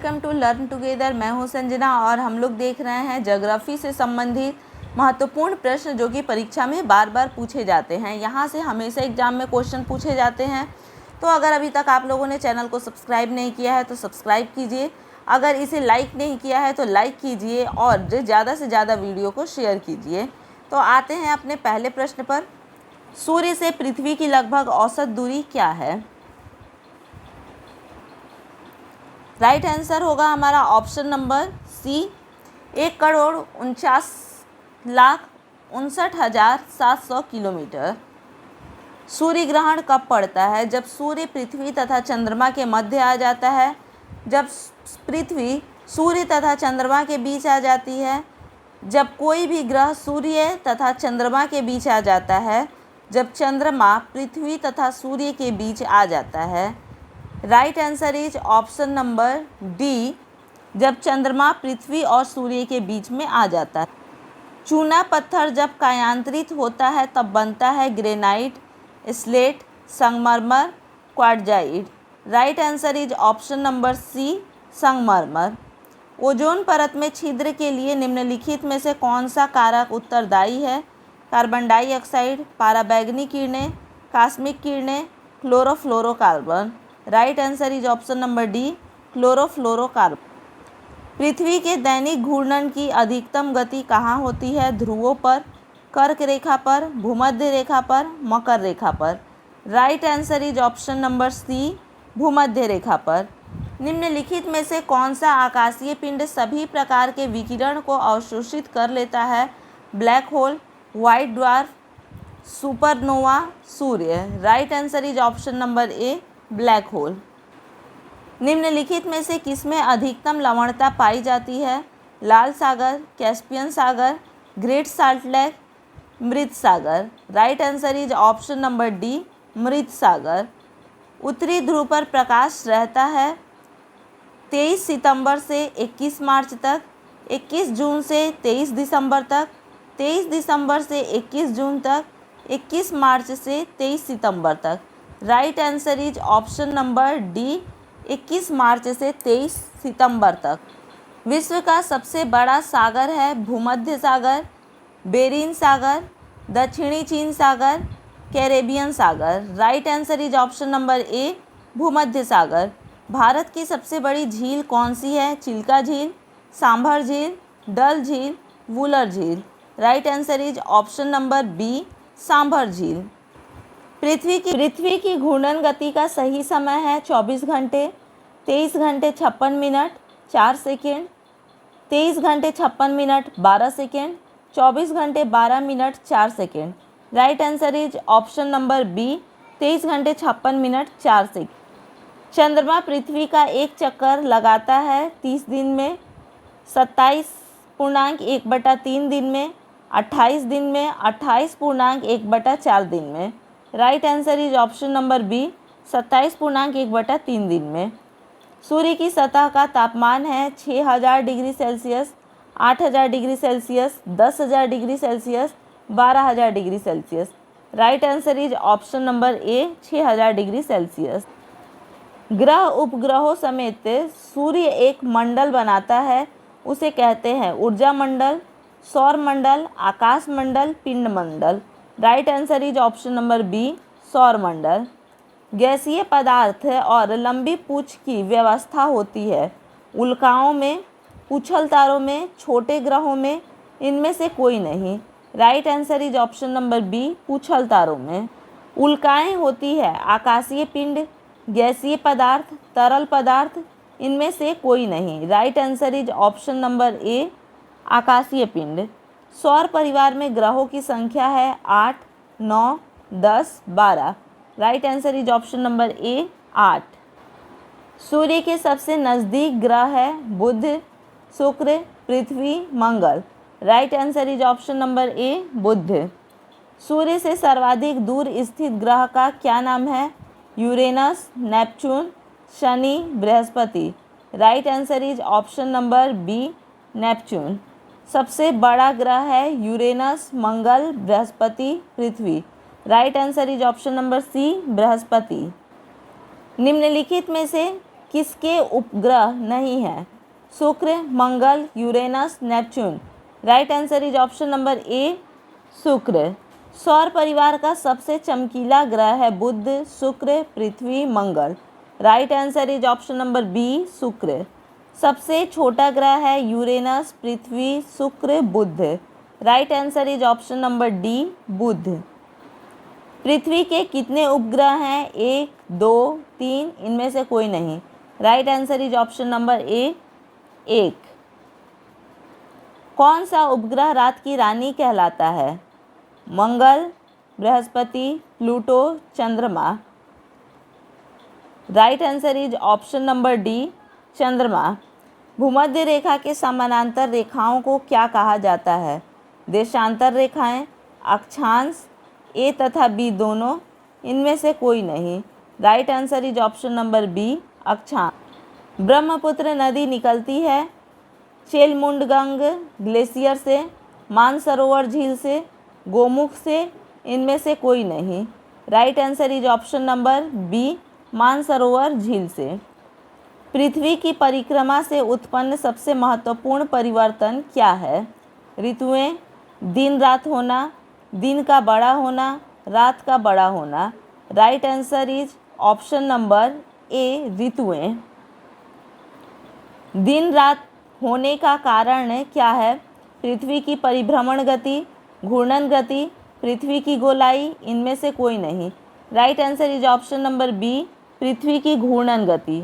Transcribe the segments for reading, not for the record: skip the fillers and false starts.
Welcome to learn together. मैं हूं संजना और हम लोग देख रहे हैं ज्योग्राफी से संबंधित महत्वपूर्ण प्रश्न जो कि परीक्षा में बार बार पूछे जाते हैं। यहाँ से हमेशा एग्जाम में क्वेश्चन पूछे जाते हैं। तो अगर अभी तक आप लोगों ने चैनल को सब्सक्राइब नहीं किया है तो सब्सक्राइब कीजिए, अगर इसे लाइक नहीं किया है तो लाइक कीजिए और ज़्यादा से ज़्यादा वीडियो को शेयर कीजिए। तो आते हैं अपने पहले प्रश्न पर। सूर्य से पृथ्वी की लगभग औसत दूरी क्या है? राइट आंसर होगा हमारा ऑप्शन नंबर सी, 1,49,59,700 किलोमीटर। सूर्य ग्रहण कब पड़ता है? जब सूर्य पृथ्वी तथा चंद्रमा के मध्य आ जाता है, जब पृथ्वी सूर्य तथा चंद्रमा के बीच आ जाती है, जब कोई भी ग्रह सूर्य तथा चंद्रमा के बीच आ जाता है, जब चंद्रमा पृथ्वी तथा सूर्य के बीच आ जाता है। Right answer is option number D, जब चंद्रमा पृथ्वी और सूर्य के बीच में आ जाता है। चूना पत्थर जब कायांतरित होता है तब बनता है ग्रेनाइट, स्लेट, संगमरमर, quartzite. Right answer is option number C, संगमरमर। ओजोन परत में छिद्र के लिए निम्नलिखित में से कौन सा कारक उत्तरदायी है? कार्बन डाइऑक्साइड, पाराबैंगनी किरणें, कॉस्मिक किरणें, chlorofluorocarbon. Right answer is option number D, chlorofluorocarbon. पृथ्वी के दैनिक घूर्णन की अधिकतम गति कहाँ होती है? ध्रुवों पर, कर्क रेखा पर, भूमध्य रेखा पर, मकर रेखा पर। Right answer is option number C, भूमध्य रेखा पर। निम्नलिखित में से कौन सा आकाशीय पिंड सभी प्रकार के विकिरण को अवशोषित कर लेता है? Black hole, white dwarf, supernova, सूर्य। Right answer is option number A, black hole. निम्नलिखित में से किसमें अधिकतम लवणता पाई जाती है? लाल सागर, कैस्पियन सागर, ग्रेट साल्ट लेक, मृत सागर। Right answer is option number D, मृत सागर। उत्तरी ध्रुव पर प्रकाश रहता है 23 सितंबर से 21 मार्च तक, 21 जून से 23 दिसंबर तक, 23 दिसंबर से 21 जून तक, 21 मार्च से 23 सितंबर तक। Right answer is option number D, 21 मार्च से 23 सितंबर तक। विश्व का सबसे बड़ा सागर है भूमध्य सागर, बेरिन सागर, दक्षिणी चीन सागर, कैरेबियन सागर। Right answer is option number A, भूमध्य सागर। भारत की सबसे बड़ी झील कौन सी है? चिल्का झील, सांभर झील, डल झील, वुलर झील। Right answer is option number B, Sambhar झील। पृथ्वी की घूर्णन गति का सही समय है 24 घंटे, 23 घंटे 56 मिनट 4 सेकेंड, 23 घंटे 56 मिनट 12 सेकेंड, 24 घंटे 12 minute 4 second. Right answer is option number B, 23 घंटे 56 मिनट 4 सेकेंड। चंद्रमा पृथ्वी का एक चक्कर लगाता है 30 दिन में, 27.1/3 दिन में, 28 दिन में, 28.1/4 दिन में। Right answer is option number B, 27.1/3 दिन में। सूर्य की सतह का तापमान है 6000 degree Celsius, 8000 degree Celsius, 10,000 degree Celsius, 12,000 degree Celsius. Right answer is option number A, 6000 degree Celsius. ग्रह उपग्रहों समेत सूर्य एक मंडल बनाता है, उसे कहते हैं ऊर्जा मंडल, सौर मंडल, आकाश मंडल, पिंड मंडल। Right answer is option number B, सौर मंडल। गैसीय पदार्थ और लंबी पूंछ की व्यवस्था होती है उल्काओं में, पूछल तारों में, छोटे ग्रहों में, इनमें से कोई नहीं। Right answer is option number B, पूछल तारों में। उल्काएं होती है आकाशीय पिंड, गैसीय पदार्थ, तरल पदार्थ, इनमें से कोई नहीं। Right answer is option number ए, आकाशीय पिंड। सौर परिवार में ग्रहों की संख्या है 8, 9, 10, 12। Right answer is option number A, 8। सूर्य के सबसे नज़दीक ग्रह है बुध, शुक्र, पृथ्वी, मंगल। Right answer is option number A, बुध। सूर्य से सर्वाधिक दूर स्थित ग्रह का क्या नाम है? यूरेनस, नेपच्यून, शनि, बृहस्पति। Right answer is option number B, Neptune. सबसे बड़ा ग्रह है यूरेनस, मंगल, बृहस्पति, पृथ्वी। Right answer is option number C, बृहस्पति। निम्नलिखित में से किसके उपग्रह नहीं हैं? शुक्र, मंगल, Uranus, Neptune. Right answer is option number A, शुक्र। सौर परिवार का सबसे चमकीला ग्रह है बुध, शुक्र, पृथ्वी, मंगल। Right answer is option number B, शुक्र। सबसे छोटा ग्रह है यूरेनस, पृथ्वी, शुक्र, बुध। Right answer is option number D, बुध। पृथ्वी के कितने उपग्रह हैं? 1, 2, 3, इनमें से कोई नहीं। Right answer is option number ए, 1। कौन सा उपग्रह रात की रानी कहलाता है? मंगल, बृहस्पति, प्लूटो, चंद्रमा। Right answer is option number D, चंद्रमा। भूमध्य रेखा के समानांतर रेखाओं को क्या कहा जाता है? देशांतर रेखाएं, अक्षांश, ए तथा बी दोनों, इनमें से कोई नहीं। Right answer is option number B, अक्षांश। ब्रह्मपुत्र नदी निकलती है चेलमुंडगंग ग्लेशियर से, मानसरोवर झील से, गोमुख से, इनमें से कोई नहीं। Right answer is option number B, Mansarovar झील से। पृथ्वी की परिक्रमा से उत्पन्न सबसे महत्वपूर्ण परिवर्तन क्या है? ऋतुएं, दिन रात होना, दिन का बड़ा होना, रात का बड़ा होना। Right answer is option number A, ऋतुएं। दिन रात होने का कारण क्या है? पृथ्वी की परिभ्रमण गति, घूर्णन गति, पृथ्वी की गोलाई, इनमें से कोई नहीं। Right answer is option number B, पृथ्वी की घूर्णन गति।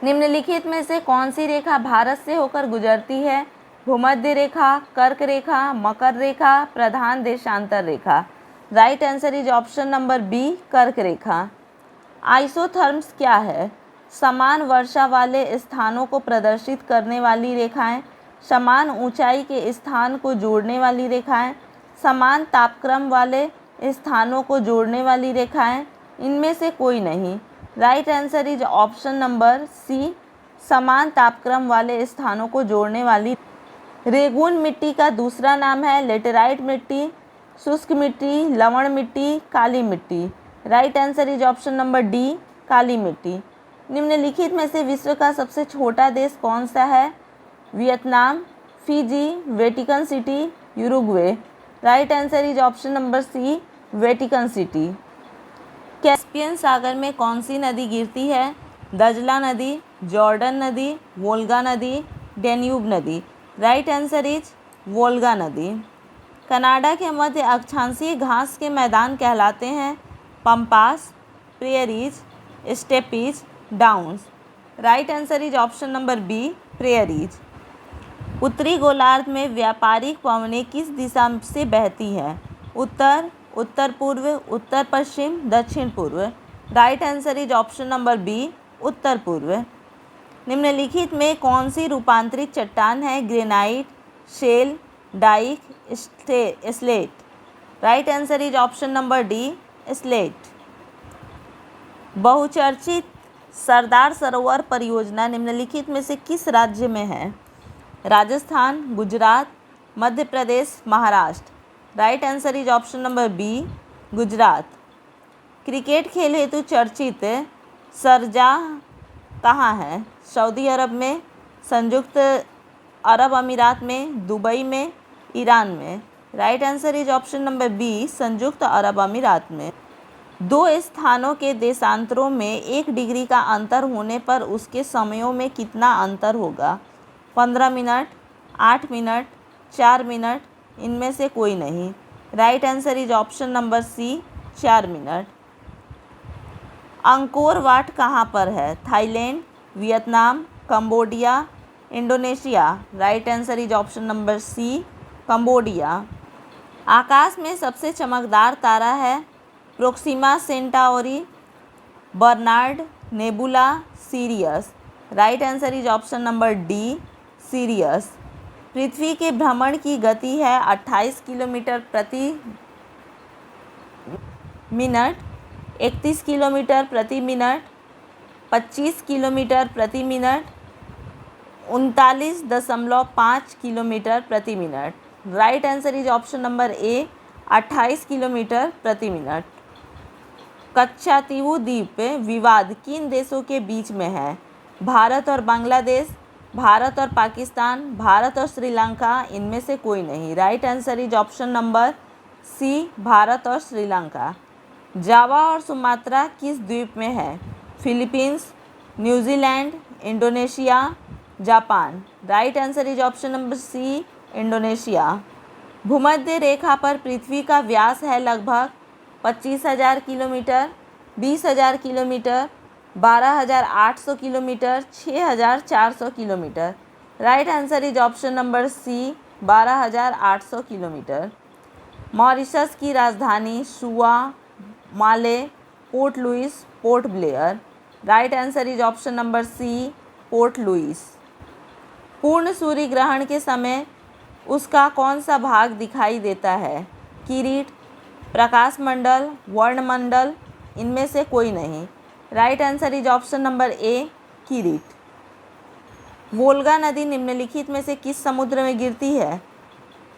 निम्नलिखित में से कौन सी रेखा भारत से होकर गुजरती है? भूमध्य रेखा, कर्क रेखा, मकर रेखा, प्रधान देशांतर रेखा। Right answer is option number B, कर्क रेखा। आइसोथर्म्स क्या है? समान वर्षा वाले स्थानों को प्रदर्शित करने वाली रेखाएं, समान ऊंचाई के स्थान को जोड़ने वाली रेखाएं, समान तापक्रम वाले स्थानों को जोड़ने वाली रेखाएं, इनमें से कोई नहीं। Right answer is option number C, समान तापक्रम वाले स्थानों को जोड़ने वाली। रेगून मिट्टी का दूसरा नाम है लेटेराइट मिट्टी, शुष्क मिट्टी, लवण मिट्टी, काली मिट्टी। Right answer is option number D, काली मिट्टी। निम्नलिखित में से विश्व का सबसे छोटा देश कौन सा है? Vietnam, Fiji, Vatican city, Uruguay. Right answer is option number C, Vatican city. Caspian सागर में कौन सी नदी गिरती है? दजला नदी, जॉर्डन नदी, वोल्गा नदी, डेन्यूब नदी। राइट आंसर इज वोल्गा नदी। कनाडा के मध्य अक्षांशीय घास के मैदान कहलाते हैं? Pampas, prairies, steppes, downs. Right answer is option number B, prairies. उत्तरी गोलार्ध में व्यापारिक पवनें किस दिशा से बहती हैं? उत्तर, उत्तर पूर्व, उत्तर पश्चिम, दक्षिण पूर्व। Right answer is option number B, उत्तर पूर्व। निम्नलिखित में कौन सी रूपांतरित चट्टान है? Granite, shale, dike, slate. Right answer is option number D, slate. बहुचर्चित सरदार सरोवर परियोजना निम्नलिखित में से किस राज्य में है? Rajasthan, Gujarat, Madhya Pradesh, Maharashtra. Right answer is option number B, Gujarat. Cricket खेल हेतु चर्चित शारजाह कहाँ है? सऊदी अरब में, संयुक्त अरब अमीरात में, दुबई में, ईरान में। Right answer is option number B, संयुक्त अरब अमीरात में। दो स्थानों के देशांतरों में 1 डिग्री का अंतर होने पर उसके समयों में कितना अंतर होगा? 15 मिनट, 8 मिनट, 4 मिनट, इनमें से कोई नहीं। Right answer is option number C, 4 minute. Angkor Wat कहाँ पर है? Thailand, Vietnam, Cambodia, Indonesia. Right answer is option number C, Cambodia. आकाश में सबसे चमकदार तारा है? Proxima Centauri, Barnard, nebula, Sirius. Right answer is option number D, Sirius. पृथ्वी के भ्रमण की गति है 28 किलोमीटर प्रति मिनट, 31 किलोमीटर प्रति मिनट, 25 किलोमीटर प्रति मिनट, 39.5 किलोमीटर प्रति minute. Right answer is option number A, 28 kilometre प्रति मिनट। कच्छातीवु द्वीप विवाद किन देशों के बीच में है? भारत और बांग्लादेश, भारत और पाकिस्तान, भारत और श्रीलंका, इनमें से कोई नहीं। Right answer is option number C, Bharat और श्रीलंका। जावा और सुमात्रा किस द्वीप में है? Philippines, New Zealand, Indonesia, Japan. Right answer is option number C, Indonesia. भूमध्य रेखा पर पृथ्वी का व्यास है लगभग 25,000 kilometre, 20,000 kilometre, 12,800 kilometre, 6,400 kilometre. Right answer is option number C, 12,800 kilometre. Mauritius की राजधानी Suva, Male, Port Louis, Port Blair. Right answer is option number C, port Louis. पूर्ण सूर्य ग्रहण के समय उसका कौन सा भाग दिखाई देता है? किरीट, प्रकाश मंडल, वर्णमंडल, इनमें से कोई नहीं। Right answer is option number A, किरीट। वोल्गा नदी निम्नलिखित में से किस समुद्र में गिरती है?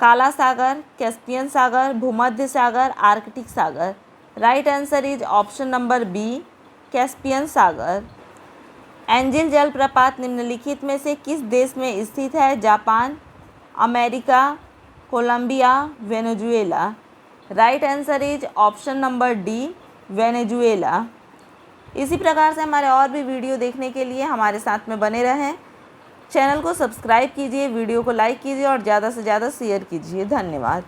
काला सागर, कैस्पियन सागर, भूमध्य सागर, आर्कटिक सागर। Right answer is option number B, Caspian सागर। एंजिल जलप्रपात निम्नलिखित में से किस देश में स्थित है? Japan, America, Colombia, Venezuela. Right answer is option number D, Venezuela. इसी प्रकार से हमारे और भी वीडियो देखने के लिए हमारे साथ में बने रहें। चैनल को सब्सक्राइब कीजिए, वीडियो को लाइक कीजिए और ज़्यादा से ज़्यादा शेयर कीजिए। धन्यवाद।